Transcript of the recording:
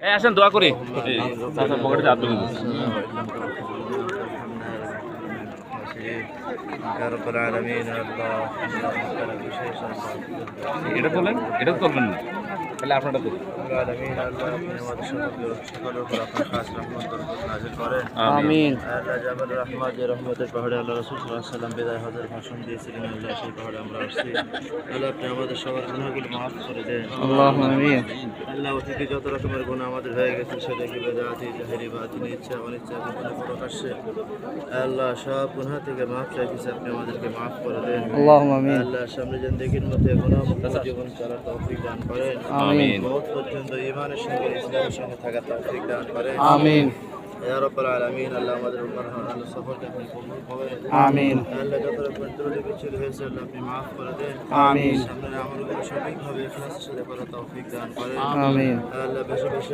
এই আসেন দোয়া করি চাচার পকেটে হাত তুলে দিচ্ছি। يا رب العالمين يا الله এটা তোলেন, এটা তো তুলবেন না, তাহলে আপনারটা তুলুন। العالمين الله আপনি আমাদের সকলের উপর আপনার খাস রহমত বরকত নাযিল করেন। আমিন। আল্লাহ জাবাল রহমত, যে রহমতের পাহাড়ে আল্লাহ রাসূল সাল্লাল্লাহু আলাইহি ওয়াসাল্লাম বিদায় হজের ভাষণ দিয়েছিলেন, আল্লাহ সেই পাহাড়ে আমরা আসছি। আল্লাহ আপনি আমাদের সবার গুনাহগুলো মাফ করে দেন। আল্লাহুম্মা আমিন। আল্লাহ অতীতে যত রকমের গুনাহ আমাদের হয়ে গেছে, সেটা কি বেদাতি, জাহেরি, বাতিনি, ইচ্ছা অনিচ্ছা, গোপনে প্রকাশ্যে, আল্লাহ সব গুনাহ থেকে মাফ চাইতেছি, আপনি আমাদেরকে মাফ করে দেন। আল্লাহুম্মা আমিন। আল্লাহ সামনে জিন্দেগির মধ্যে গুনাহমুক্ত জীবন চলার তৌফিক দান করেন। আমিন। মওত পর্যন্ত ঈমানের সঙ্গে ইসলামের সঙ্গে থাকার তৌফিক দান করেন। আমিন। ইয়া রাব্বাল আলামিন আল্লাহ আমাদের উম্মার আল্লাহ সফরকে আপনি কবুল করেন। আমিন। আল্লাহ যত রকমের ত্রুটি বিচ্ছুরি হয়েছে, আল্লাহ আপনি মাফ করে দেন। আমিন। সামনের আমলগুলো সঠিকভাবে ইখলাসের সাথে করার তৌফিক দান করেন। আমিন। আল্লাহ বেশি বেশি